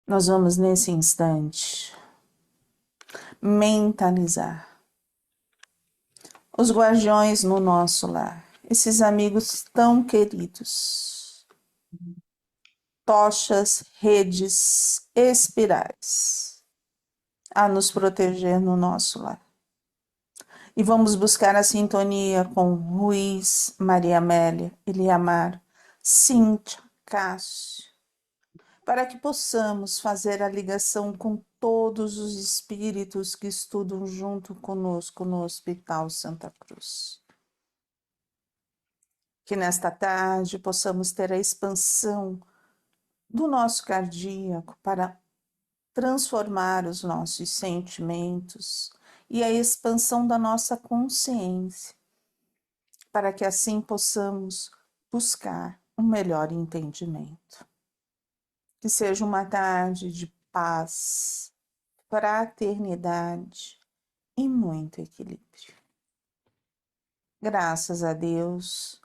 Nós vamos, nesse instante, mentalizar os guardiões no nosso lar, esses amigos tão queridos, tochas, redes, espirais, a nos proteger no nosso lar. E vamos buscar a sintonia com Ruiz, Maria Amélia, Eliamar, Cíntia, Cássio, para que possamos fazer a ligação com todos os espíritos que estudam junto conosco no Hospital Santa Cruz. Que nesta tarde possamos ter a expansão do nosso cardíaco para transformar os nossos sentimentos e a expansão da nossa consciência, para que assim possamos buscar um melhor entendimento. Que seja uma tarde de paz, fraternidade e muito equilíbrio. Graças a Deus,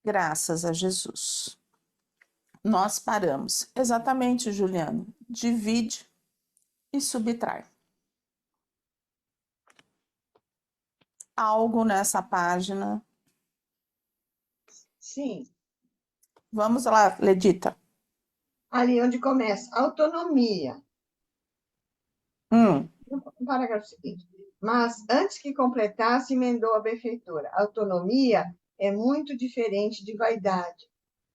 graças a Jesus. Nós paramos. Exatamente, Juliano. Divide e subtrai. Algo nessa página. Sim. Vamos lá, Ledita. Ali onde começa, autonomia. O parágrafo seguinte. Mas, antes que completasse, emendou a benfeitora. Autonomia é muito diferente de vaidade.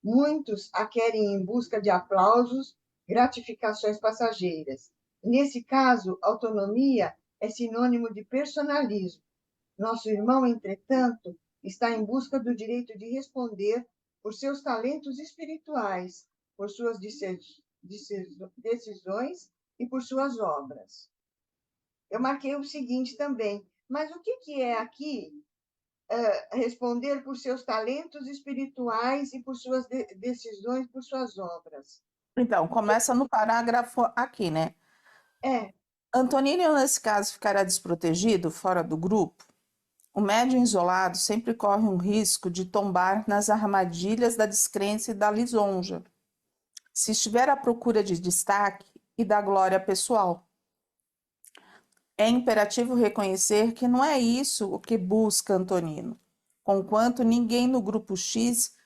Muitos a querem em busca de aplausos, gratificações passageiras. Nesse caso, autonomia é sinônimo de personalismo. Nosso irmão, entretanto, está em busca do direito de responder por seus talentos espirituais, por suas decisões e por suas obras. Eu marquei o seguinte também, mas o que é aqui responder por seus talentos espirituais e por suas decisões, por suas obras? Então, começa no parágrafo aqui, né? Antonino, nesse caso, ficará desprotegido, fora do grupo. O médium isolado sempre corre um risco de tombar nas armadilhas da descrença e da lisonja, se estiver à procura de destaque e da glória pessoal. É imperativo reconhecer que não é isso o que busca Antonino, conquanto ninguém no grupo X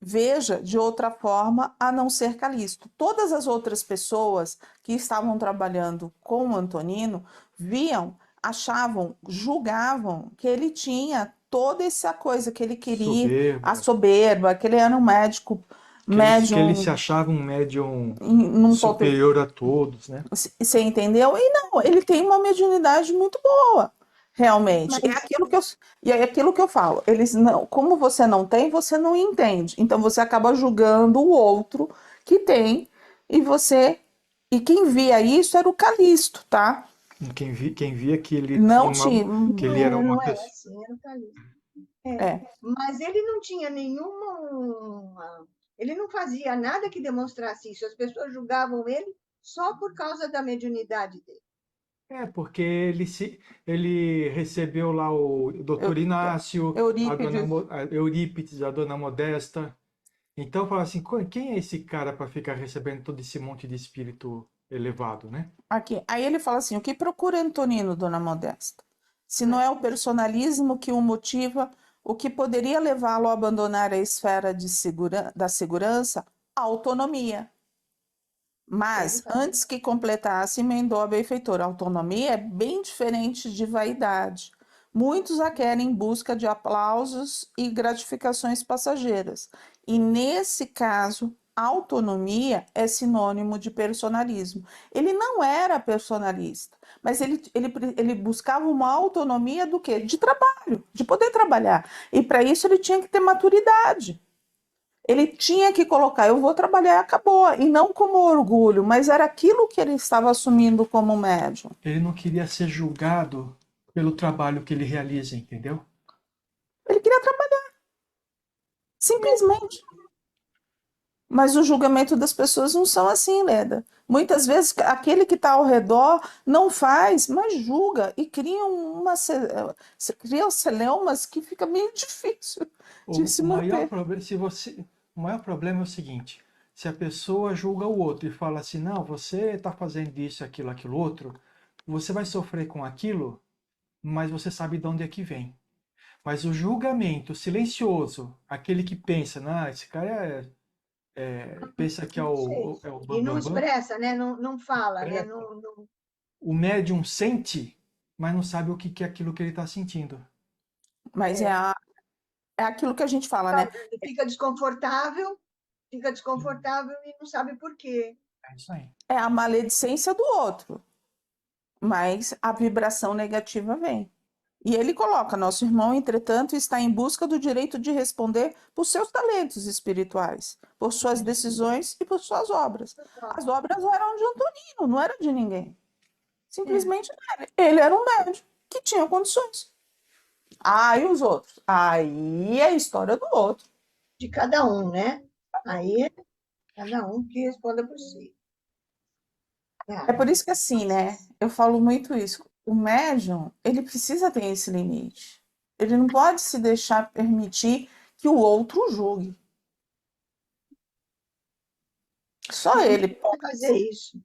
veja de outra forma a não ser Calixto. Todas as outras pessoas que estavam trabalhando com o Antonino viam, achavam, julgavam que ele tinha toda essa coisa que ele queria, a soberba, que ele era um médico, que ele se achava um médium superior a todos, né? Você entendeu? E não, ele tem uma mediunidade muito boa, realmente. Mas... É aquilo que eu falo. Eles não, como você não tem, você não entende. Então você acaba julgando o outro que tem e quem via isso era o Calixto, tá? Quem via que ele não tinha que ele era uma pessoa. Assim, era o Calixto. Mas ele não tinha nenhuma. Ele não fazia nada que demonstrasse isso. As pessoas julgavam ele só por causa da mediunidade dele. Porque ele recebeu lá o Dr. Inácio, Eurípides, a Dona Modesta. Então fala assim, quem é esse cara para ficar recebendo todo esse monte de espírito elevado, né? Aqui. Aí ele fala assim, o que procura Antonino, Dona Modesta? Se não é o personalismo que o motiva, o que poderia levá-lo a abandonar a esfera da segurança, a autonomia. Mas, antes que completasse, emendou a benfeitora. Autonomia é bem diferente de vaidade. Muitos a querem em busca de aplausos e gratificações passageiras. E, nesse caso, autonomia é sinônimo de personalismo. Ele não era personalista, mas ele buscava uma autonomia do quê? De trabalho, de poder trabalhar. E, para isso, ele tinha que ter maturidade. Ele tinha que colocar, eu vou trabalhar e acabou, e não como orgulho, mas era aquilo que ele estava assumindo como médium. Ele não queria ser julgado pelo trabalho que ele realiza, entendeu? Ele queria trabalhar, simplesmente. Mas o julgamento das pessoas não são assim, Leda. Muitas vezes aquele que está ao redor não faz, mas julga e cria celeumas que fica meio difícil de se manter. O maior problema é o seguinte, se a pessoa julga o outro e fala assim, não, você está fazendo isso, aquilo, outro, você vai sofrer com aquilo, mas você sabe de onde é que vem. Mas o julgamento silencioso, aquele que pensa, não, esse cara pensa que é o E não bambambam, expressa, né? Não fala, né? o médium sente, mas não sabe o que é aquilo que ele está sentindo. Mas é aquilo que a gente fala, né? Fica desconfortável e não sabe por quê. É isso aí. É a maledicência do outro, mas a vibração negativa vem. E ele coloca: nosso irmão, entretanto, está em busca do direito de responder por seus talentos espirituais, por suas decisões e por suas obras. As obras eram de Antonino, não eram de ninguém. Simplesmente ele era um médium que tinha condições. E os outros? Aí é a história do outro. De cada um, né? Aí é cada um que responda por si. É por isso que assim, né? Eu falo muito isso. O médium, ele precisa ter esse limite. Ele não pode se deixar permitir que o outro julgue. Só ele pode fazer isso.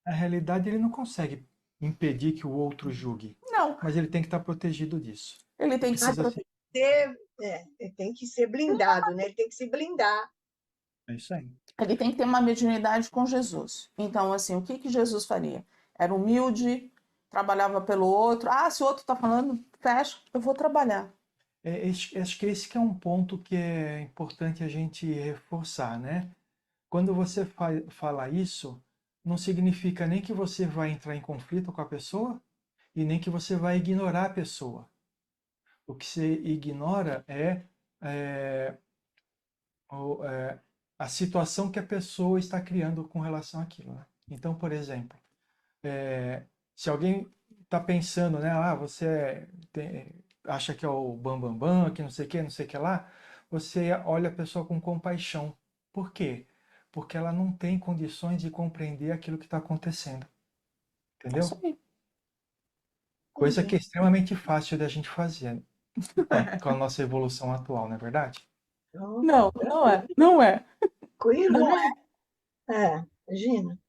Na realidade, ele não consegue impedir que o outro julgue. Não. Mas ele tem que estar protegido disso. Ele tem que ser ele tem que ser blindado, né? Ele tem que se blindar. É isso aí. Ele tem que ter uma mediunidade com Jesus. Então, assim, o que Jesus faria? Era humilde, trabalhava pelo outro. Se o outro está falando, fecha, eu vou trabalhar. Acho que esse que é um ponto que é importante a gente reforçar, né? Quando você fala isso, não significa nem que você vai entrar em conflito com a pessoa e nem que você vai ignorar a pessoa. O que você ignora é a situação que a pessoa está criando com relação àquilo, né? Então, por exemplo, se alguém está pensando, né, você acha que é o bambambam, que não sei o que lá, você olha a pessoa com compaixão. Por quê? Porque ela não tem condições de compreender aquilo que está acontecendo. Entendeu? Coisa que é extremamente fácil da gente fazer com a nossa evolução atual, não é verdade? Não, não é. Não é. Tranquilo, né? Imagina.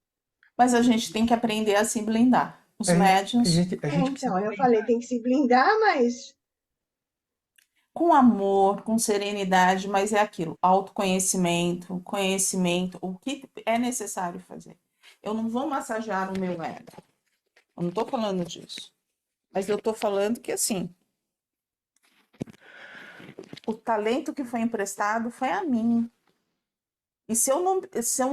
Mas a gente tem que aprender a se blindar. Os médiuns. Então, eu falei, tem que se blindar, mas. Com amor, com serenidade, mas é aquilo: autoconhecimento, conhecimento, o que é necessário fazer. Eu não vou massagear o meu ego. Eu não estou falando disso. Mas eu estou falando que, assim, o talento que foi emprestado foi a mim. E se eu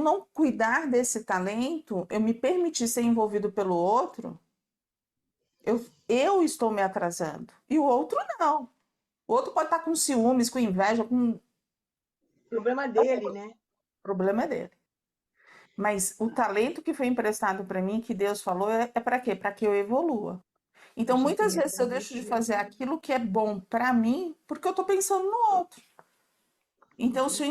não cuidar desse talento, eu me permitir ser envolvido pelo outro, eu estou me atrasando. E o outro não. O outro pode estar com ciúmes, com inveja, com... O problema dele, né? O problema é dele. Mas o talento que foi emprestado para mim, que Deus falou, é para quê? Para que eu evolua. Então, muitas vezes eu deixo de fazer aquilo que é bom para mim, porque eu estou pensando no outro. Então, se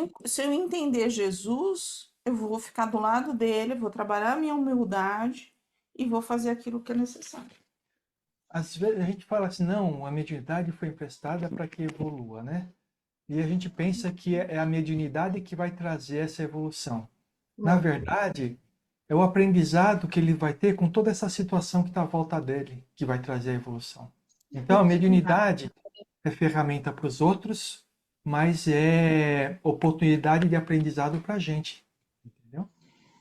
eu entender Jesus, eu vou ficar do lado dele, vou trabalhar a minha humildade e vou fazer aquilo que é necessário. Às vezes a gente fala assim, não, a mediunidade foi emprestada para que evolua, né? E a gente pensa que é a mediunidade que vai trazer essa evolução. Na verdade, é o aprendizado que ele vai ter com toda essa situação que está à volta dele que vai trazer a evolução. Então, a mediunidade é ferramenta para os outros, mas é oportunidade de aprendizado para a gente. Entendeu?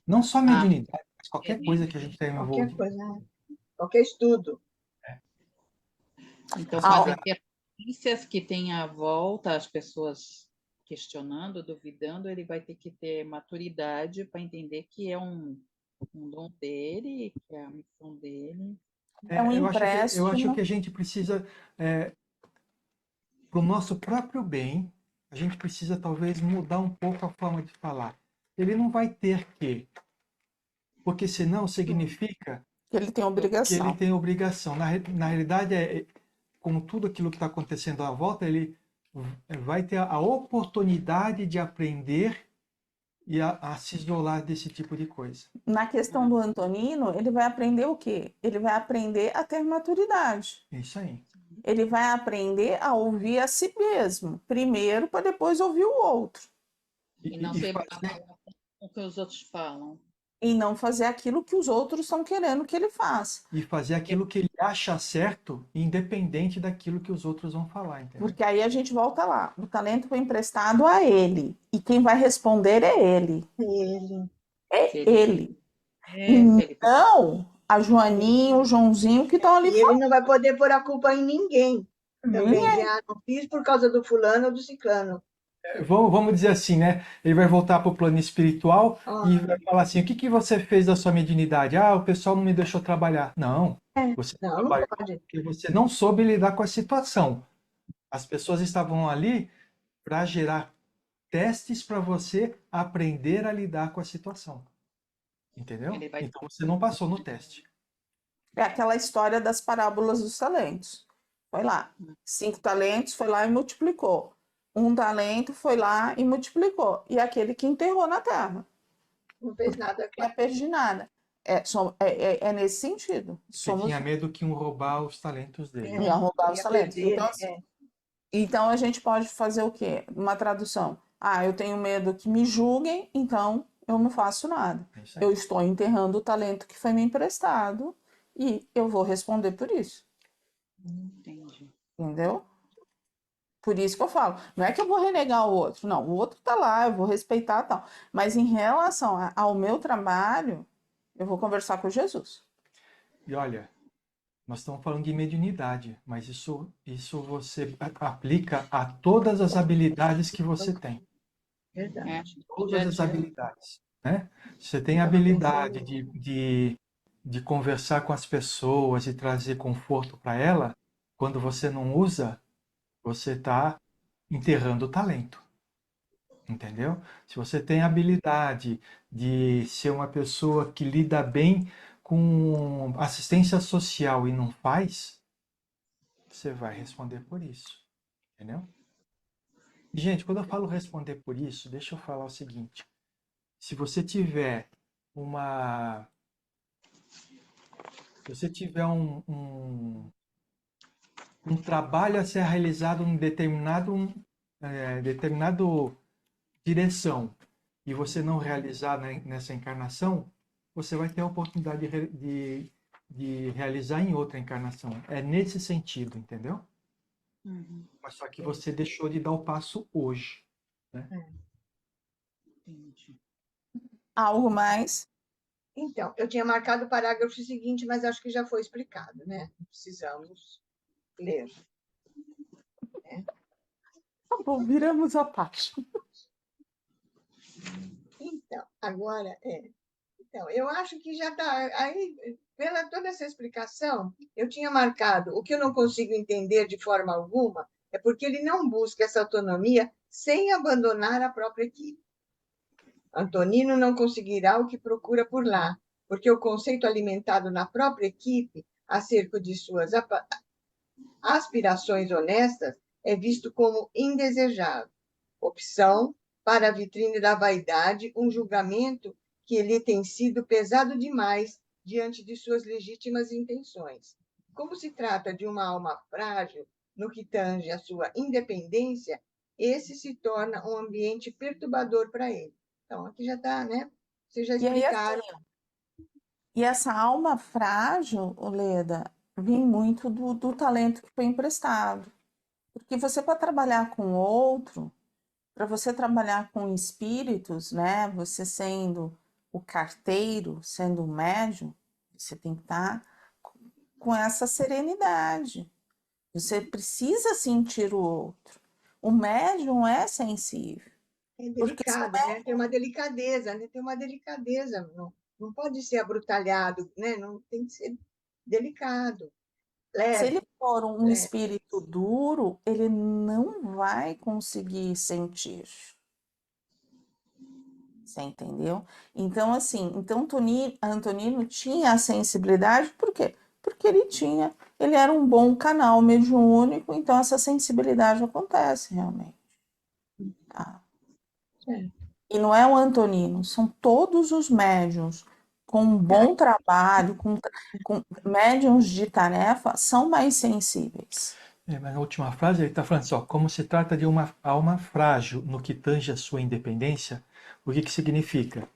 Não só mediunidade, mas qualquer coisa que a gente tenha envolvido. Qualquer coisa, qualquer estudo. Então, são as interferências que tem à volta, as pessoas questionando, duvidando, ele vai ter que ter maturidade para entender que é um dom dele, que é a missão dele. É um empréstimo. Eu acho que a gente precisa, para o nosso próprio bem, a gente precisa talvez mudar um pouco a forma de falar. Ele não vai ter que, porque senão significa que ele tem obrigação. Que ele tem obrigação. Na realidade, com tudo aquilo que está acontecendo à volta, ele vai ter a oportunidade de aprender e a se isolar desse tipo de coisa. Na questão do Antonino, ele vai aprender o quê? Ele vai aprender a ter maturidade. Isso aí. Ele vai aprender a ouvir a si mesmo, primeiro, para depois ouvir o outro. E não ser o que os outros falam. E não fazer aquilo que os outros estão querendo que ele faça. E fazer aquilo que ele acha certo, independente daquilo que os outros vão falar, entendeu? Porque aí a gente volta lá. O talento foi emprestado a ele. E quem vai responder é ele. Ele. É Se ele- ele. É, E se ele- não a Joaninha, o Joãozinho que estão ali E ele não vai poder pôr a culpa em ninguém. Também dizer, não fiz por causa do fulano ou do ciclano. Vamos dizer assim, né? Ele vai voltar para o plano espiritual Ah. e vai falar assim: o que você fez da sua mediunidade? Ah, o pessoal não me deixou trabalhar. Não, você Não trabalhou pode. porque você não soube lidar com a situação. As pessoas estavam ali para gerar testes para você aprender a lidar com a situação. Entendeu? Ele vai- Então você não passou no teste. É aquela história das parábolas dos talentos. Foi lá. 5 talentos foi lá e multiplicou. 1 talento foi lá e multiplicou. E aquele que enterrou na terra. Não fez nada. Não é perder nada. É nesse sentido. Você tinha medo que iam roubar os talentos dele. Iam roubar os Ia talentos. perder, Então, assim, então a gente pode fazer o quê? Uma tradução. Ah, eu tenho medo que me julguem, então eu não faço nada. É isso aí. Eu estou enterrando o talento que foi me emprestado e eu vou responder por isso. Entendi. Entendeu? Por isso que eu falo, não é que eu vou renegar o outro, não, o outro tá lá, eu vou respeitar tal. Mas em relação ao meu trabalho, eu vou conversar com Jesus. E olha, nós estamos falando de mediunidade, mas isso você aplica a todas as habilidades que você tem. Verdade. Todas as habilidades, né? Você tem a habilidade de conversar com as pessoas e trazer conforto para ela. Quando você não usa, você está enterrando o talento. Entendeu? Se você tem a habilidade de ser uma pessoa que lida bem com assistência social e não faz, você vai responder por isso. Entendeu? E, gente, quando eu falo responder por isso, deixa eu falar o seguinte. Se você tiver uma... Se você tiver um trabalho a ser realizado em determinado direção e você não realizar nessa encarnação, você vai ter a oportunidade de realizar em outra encarnação. É nesse sentido, entendeu? Uhum. Mas só que você deixou de dar o passo hoje. Né? Entendi. Algo mais? Então, eu tinha marcado o parágrafo seguinte, mas acho que já foi explicado, né? Não precisamos ler. Tá bom, viramos a página. Então, agora Então, eu acho que já está aí, pela toda essa explicação, eu tinha marcado o que eu não consigo entender de forma alguma é porque ele não busca essa autonomia sem abandonar a própria equipe. Antonino não conseguirá o que procura por lá, porque o conceito alimentado na própria equipe acerca de suas aspirações honestas é visto como indesejável. Opção para a vitrine da vaidade, um julgamento que lhe tem sido pesado demais diante de suas legítimas intenções. Como se trata de uma alma frágil no que tange a sua independência, esse se torna um ambiente perturbador para ele. Então, aqui já está, né? Vocês já explicaram. E essa alma frágil, Leda, vem muito do talento que foi emprestado. Porque você, para trabalhar com outro, para você trabalhar com espíritos, né? Você sendo o carteiro, sendo o médium, você tem que estar com essa serenidade. Você precisa sentir o outro. O médium é sensível. É delicado, né? Tem uma delicadeza, né? Tem uma delicadeza. Não pode ser abrutalhado, né? Não tem que ser delicado. Leve. Se ele for um espírito duro, ele não vai conseguir sentir. Você entendeu? Então, assim, Antonino tinha a sensibilidade, por quê? Porque ele era um bom canal mediúnico, então essa sensibilidade acontece realmente. Tá? E não é o Antonino, são todos os médiuns com um bom trabalho, com médiuns de tarefa, são mais sensíveis. Mas na última frase ele está falando assim, ó, como se trata de uma alma frágil no que tange a sua independência, o que que significa?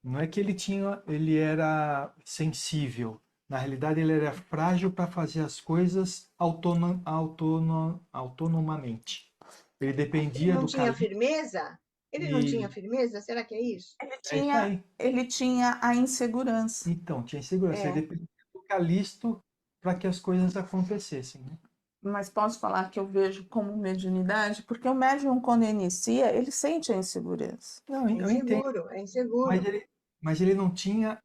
Não é que ele era sensível. Na realidade, ele era frágil para fazer as coisas autonomamente. Ele Ele dependia não do tinha Calipso firmeza? Ele não tinha e firmeza? Será que é isso? é isso aí. Ele tinha a insegurança. Então, tinha insegurança. Ele É. dependia do Calisto para que as coisas acontecessem, né? Mas posso falar que eu vejo como mediunidade, porque o médium, quando inicia, ele sente a insegurança. Não, É eu entendo, inseguro, é mas inseguro. ele não tinha.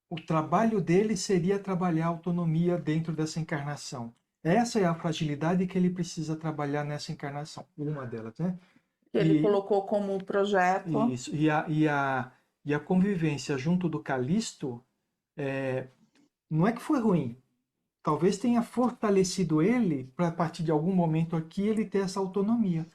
O trabalho dele seria trabalhar a autonomia dentro dessa encarnação. Essa é a fragilidade que ele precisa trabalhar nessa encarnação, uma delas, né? Que ele E colocou como projeto. isso, e a convivência junto do Calisto não é que foi ruim. Talvez tenha fortalecido ele para a partir de algum momento aqui ele ter essa autonomia,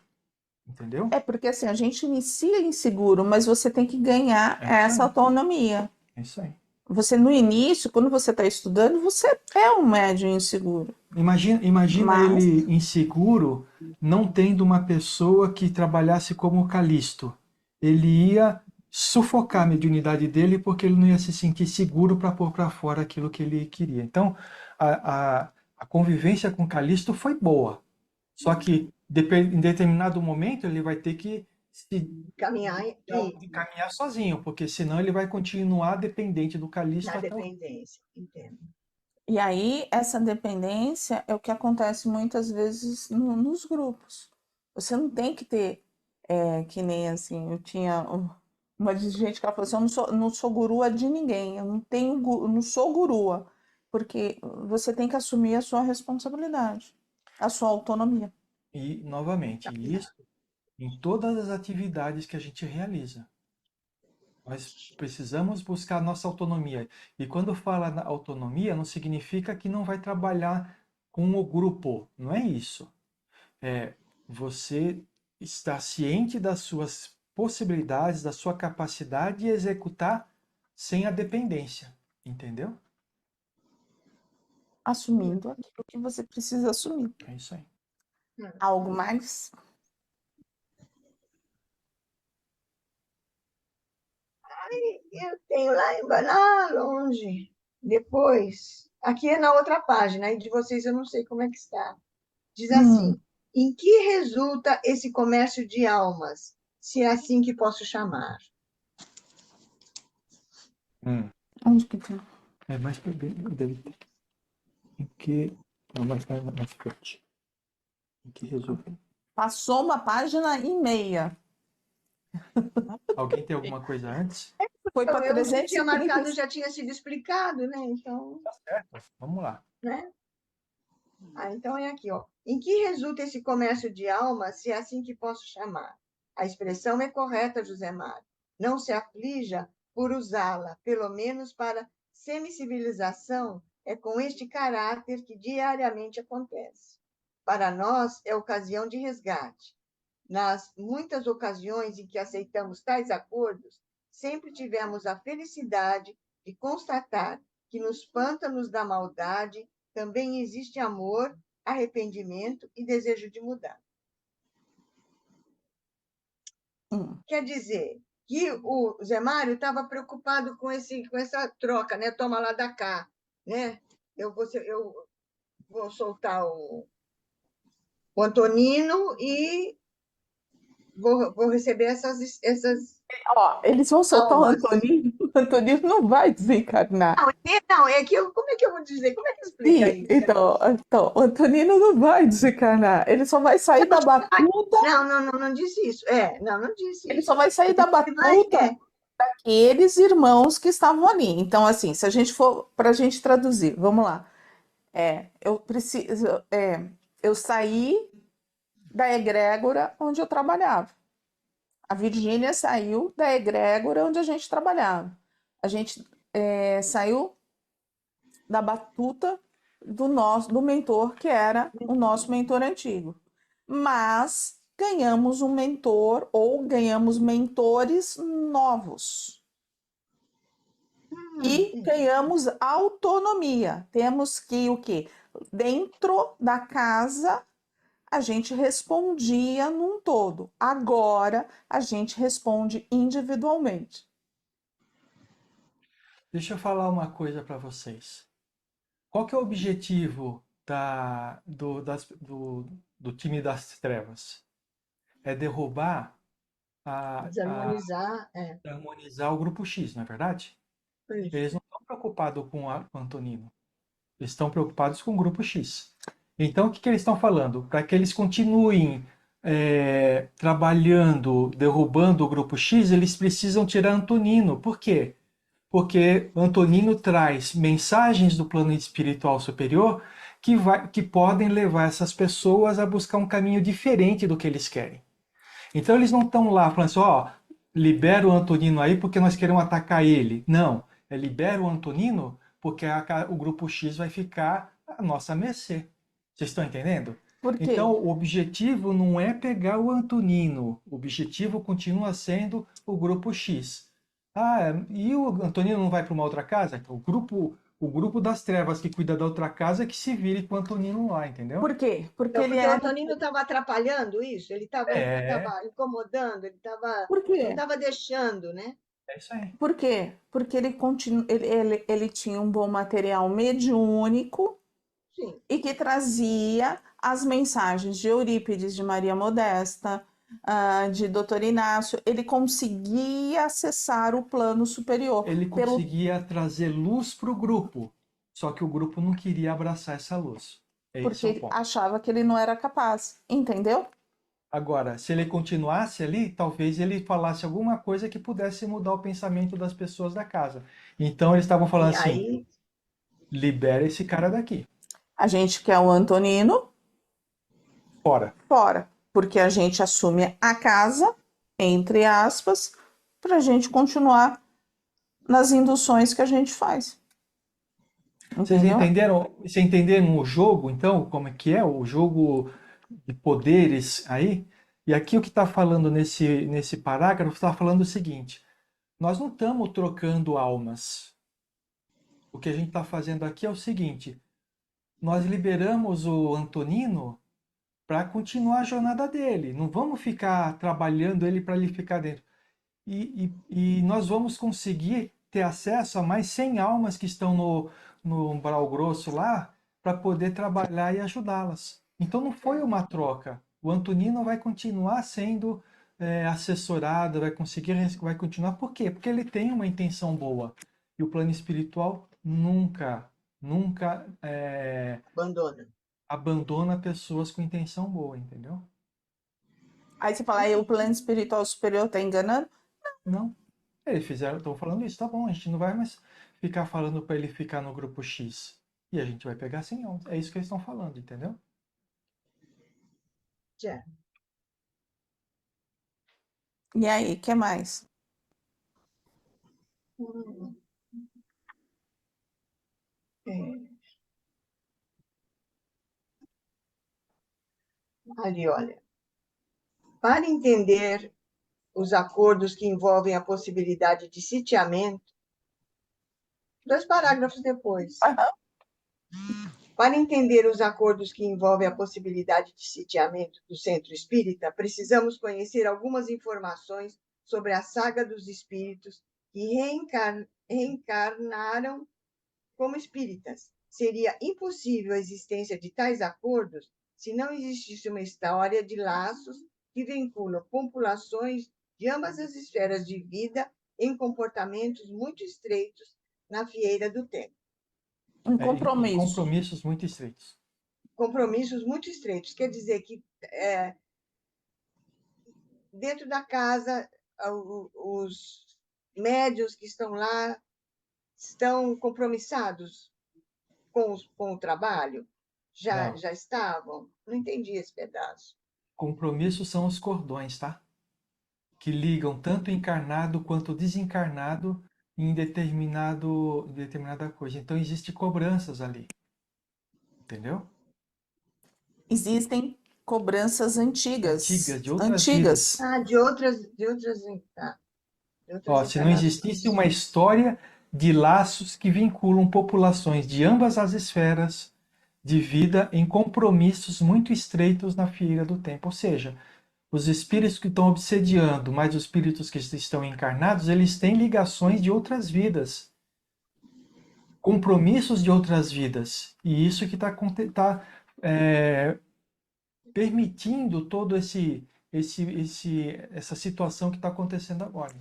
entendeu? É porque assim, a gente inicia inseguro, mas você tem que ganhar É isso essa aí. autonomia. É isso aí. Você, no início, quando você está estudando, você é um médium inseguro. Imagina Mas ele inseguro, não tendo uma pessoa que trabalhasse como o Calisto. Ele ia sufocar a mediunidade dele porque ele não ia se sentir seguro para pôr para fora aquilo que ele queria. Então, a convivência com o Calisto foi boa. Só que em determinado momento ele vai ter que se Caminhar caminhar sozinho, porque senão ele vai continuar dependente do Calisto na até o... dependência, entendo. E aí, essa dependência é o que acontece muitas vezes nos grupos. Você não tem que ter, que nem assim, eu tinha uma gente que ela falou assim, eu não sou gurua de ninguém, eu não tenho, não sou gurua, porque você tem que assumir a sua responsabilidade, a sua autonomia. E, novamente, isso em todas as atividades que a gente realiza. Nós precisamos buscar a nossa autonomia. E quando fala na autonomia, não significa que não vai trabalhar com o grupo. Não é isso. É você estar ciente das suas possibilidades, da sua capacidade e executar sem a dependência. Entendeu? Assumindo aquilo que você precisa assumir. É isso aí. Algo mais? Eu tenho lá longe. Depois, aqui é na outra página, aí de vocês eu não sei como é que está. Diz Hum, assim: em que resulta esse comércio de almas, se é assim que posso chamar? onde que tá? É mais para deve ter. Em que. Não, mais forte. Em que resulta? Passou uma página e meia. Alguém tem alguma coisa antes? Foi para Eu que tinha 330. marcado já tinha sido explicado, né? Então, Certo. Vamos lá. né? Então é aqui, ó. Em que resulta esse comércio de almas, se é assim que posso chamar? A expressão é correta, José Mário. Não se aflija por usá-la, pelo menos para semicivilização, é com este caráter que diariamente acontece. Para nós, é ocasião de resgate. Nas muitas ocasiões em que aceitamos tais acordos, sempre tivemos a felicidade de constatar que nos pântanos da maldade também existe amor, arrependimento e desejo de mudar. Quer dizer que o Zé Mário estava preocupado com essa troca, né? Toma lá da cá, né? Eu vou soltar o Antonino e vou receber essas Ó, eles vão soltar almas. O Antonino não vai desencarnar. Não, é que como é que eu vou dizer? Como é que explica Sim, isso? então, o Antonino não vai desencarnar. Ele só vai sair da batuta, Não disse isso. Não disse ele isso. só vai sair da Ele vai, batuta daqueles irmãos que estavam ali. Então, assim, se a gente for para a gente traduzir, vamos lá. Eu preciso, eu saí da egrégora onde eu trabalhava. A Virgínia saiu da egrégora onde a gente trabalhava. A gente saiu da batuta do mentor, que era o nosso mentor antigo. Mas ganhamos um mentor ou ganhamos mentores novos. E ganhamos autonomia. Temos que o quê? Dentro da casa, a gente respondia num todo. Agora, a gente responde individualmente. Deixa eu falar uma coisa para vocês. Qual que é o objetivo do time das trevas? É derrubar, Desarmonizar, harmonizar o grupo X, não é verdade? isso. Eles não estão preocupados com o Antonino. Eles estão preocupados com o grupo X. Então, o que eles estão falando? Para que eles continuem trabalhando, derrubando o grupo X, eles precisam tirar Antonino. Por quê? Porque Antonino traz mensagens do plano espiritual superior que podem levar essas pessoas a buscar um caminho diferente do que eles querem. Então eles não estão lá falando assim, ó, libera o Antonino aí porque nós queremos atacar ele. Não, libera o Antonino porque o grupo X vai ficar à nossa mercê. Vocês estão entendendo? Por quê? Então o objetivo não é pegar o Antonino, o objetivo continua sendo o grupo X. Ah, e o Antonino não vai para uma outra casa? Então, o grupo das trevas que cuida da outra casa é que se vire com o Antonino lá, entendeu? Por quê? Porque Então, ele porque o era. Antonino estava atrapalhando isso, ele estava incomodando, ele Por não quê? estava deixando, né? É isso aí. Por quê? Porque ele tinha um bom material mediúnico Sim. e que trazia as mensagens de Eurípides, de Maria Modesta, de Doutor Inácio. Ele conseguia acessar o plano superior. Ele conseguia trazer luz para o grupo, só que o grupo não queria abraçar essa luz. Esse Porque é o ele ponto. achava que ele não era capaz, entendeu? Agora, se ele continuasse ali, talvez ele falasse alguma coisa que pudesse mudar o pensamento das pessoas da casa. Então eles estavam falando E assim: aí, libera esse cara daqui, A gente quer o Antonino fora. fora, porque a gente assume a casa, entre aspas, para a gente continuar nas induções que a gente faz. Vocês Entendeu? entenderam? Vocês entenderam o jogo, então? Como é que é? O jogo de poderes aí? E aqui o que está falando nesse parágrafo está falando o seguinte: nós não estamos trocando almas. O que a gente está fazendo aqui é o seguinte: nós liberamos o Antonino para continuar a jornada dele. Não vamos ficar trabalhando ele para ele ficar dentro. E nós vamos conseguir ter acesso a mais 100 almas que estão no umbral grosso lá para poder trabalhar e ajudá-las. Então não foi uma troca. O Antonino vai continuar sendo assessorado, vai continuar. Por quê? Porque ele tem uma intenção boa. E o plano espiritual nunca abandona pessoas com intenção boa, entendeu? Aí você fala, aí o plano espiritual superior está enganando? Não. Eles estão falando isso, tá bom, a gente não vai mais ficar falando para ele ficar no grupo X. E a gente vai pegar sem ondas. É isso que eles estão falando, entendeu? já. E aí, o que mais? Ali, olha. Para entender os acordos que envolvem a possibilidade de sitiamento, 2 parágrafos depois. Para entender os acordos que envolvem a possibilidade de sitiamento do centro espírita, precisamos conhecer algumas informações sobre a saga dos espíritos que reencarnaram como espíritas. Seria impossível a existência de tais acordos se não existisse uma história de laços que vinculam populações de ambas as esferas de vida em comportamentos muito estreitos na fieira do tempo. Um compromisso. Compromissos muito estreitos. Compromissos muito estreitos. Quer dizer que dentro da casa, os médios que estão lá estão compromissados com o trabalho? Já estavam? Não entendi esse pedaço. Compromissos são os cordões, tá? Que ligam tanto o encarnado quanto o desencarnado em determinada coisa. Então, existem cobranças ali. Entendeu? Existem cobranças antigas. De outras vidas. De outras Se não existisse uma história de laços que vinculam populações de ambas as esferas de vida em compromissos muito estreitos na fila do tempo. Ou seja, os espíritos que estão obsediando, mais os espíritos que estão encarnados, eles têm ligações de outras vidas, compromissos de outras vidas. E isso que está permitindo todo essa situação que está acontecendo agora.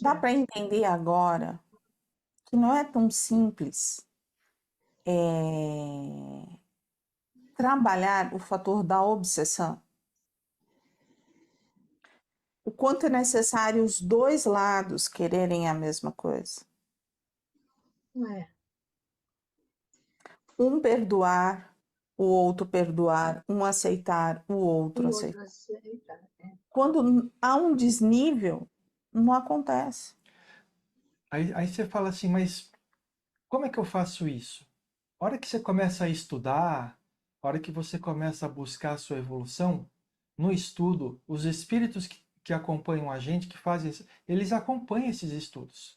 Dá para entender agora que não é tão simples trabalhar o fator da obsessão? O quanto é necessário os dois lados quererem a mesma coisa? É. Um perdoar, o outro perdoar, um aceitar, o outro aceitar. Quando há um desnível, não acontece. Aí você fala assim, mas como é que eu faço isso? A hora que você começa a estudar, a hora que você começa a buscar a sua evolução, no estudo, os espíritos que acompanham a gente, que fazem isso, eles acompanham esses estudos.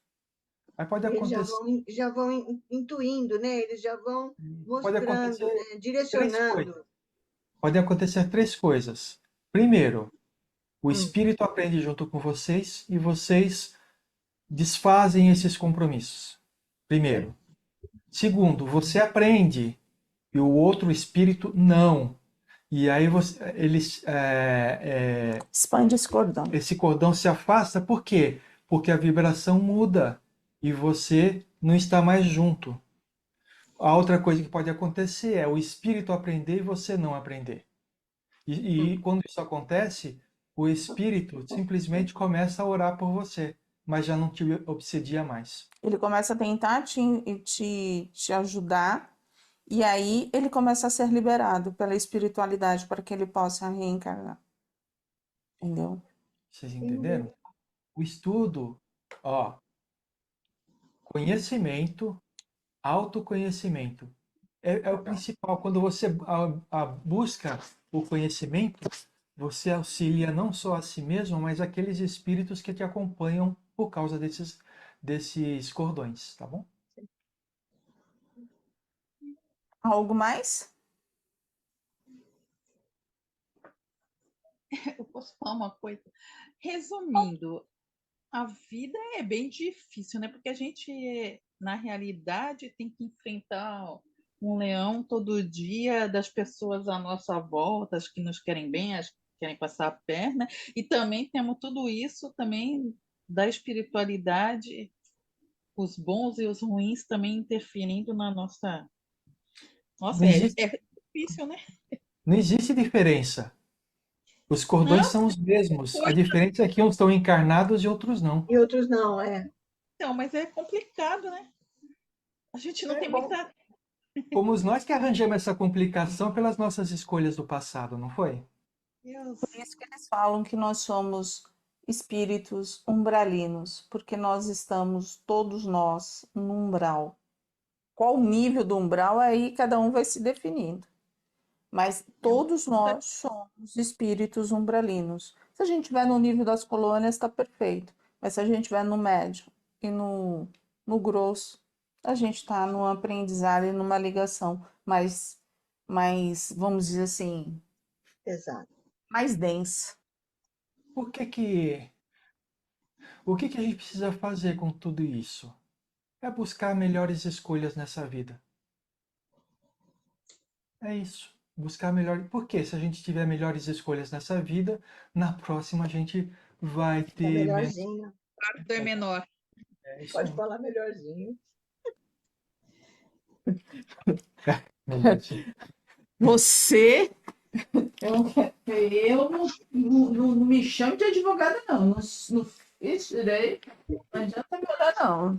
Aí pode Eles acontecer, já vão intuindo, né? Eles já vão pode mostrando, acontecer né? três coisas. Direcionando. Podem acontecer três coisas. Primeiro, o Hum. espírito aprende junto com vocês e vocês desfazem esses compromissos. Primeiro. Segundo, você aprende e o outro espírito não. E aí Expande esse cordão. esse cordão se afasta, por quê? Porque a vibração muda e você não está mais junto. A outra coisa que pode acontecer é o espírito aprender e você não aprender. E quando isso acontece, o espírito simplesmente começa a orar por você, mas já não te obsedia mais. Ele começa a tentar te ajudar, e aí ele começa a ser liberado pela espiritualidade para que ele possa reencarnar. Entendeu? Vocês entenderam? O estudo, ó, conhecimento, autoconhecimento. É o principal. Quando você busca o conhecimento, você auxilia não só a si mesmo, mas aqueles espíritos que te acompanham por causa desses cordões, tá bom? Algo mais? Eu posso falar uma coisa? Resumindo, a vida é bem difícil, né? Porque a gente, na realidade, tem que enfrentar um leão todo dia, das pessoas à nossa volta, as que nos querem bem, as que querem passar a perna, e também temos tudo isso também da espiritualidade, os bons e os ruins também interferindo na nossa. Nossa, Não existe, é difícil, né? não existe diferença. Os cordões Não, são os mesmos. A diferença é que uns estão encarnados e outros não. E outros não, é. não, mas é complicado, né? A gente não tem muita. Fomos nós que arranjamos essa complicação pelas nossas escolhas do passado, não foi? Deus. Por isso que eles falam que nós somos espíritos umbralinos, porque nós estamos, todos nós, no umbral. Qual o nível do umbral, aí cada um vai se definindo. Mas todos nós somos espíritos umbralinos. Se a gente estiver no nível das colônias, está perfeito. Mas se a gente estiver no médio e no grosso, a gente está num aprendizado e numa ligação mais, vamos dizer assim, Exato. mais densa. O que a gente precisa fazer com tudo isso? É buscar melhores escolhas nessa vida. É isso. Buscar melhor. Porque se a gente tiver melhores escolhas nessa vida, na próxima a gente vai Tá ter melhorzinho. É menor. isso Pode aí. falar melhorzinho. Você, eu não me chamo de advogada, não. Não fiz direito, não adianta me olhar, não.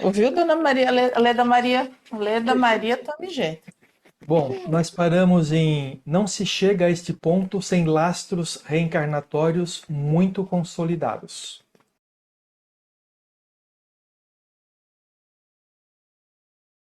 Ouviu, dona Maria? Leda Maria tome jeito. Bom, nós paramos em não se chega a este ponto sem lastros reencarnatórios muito consolidados.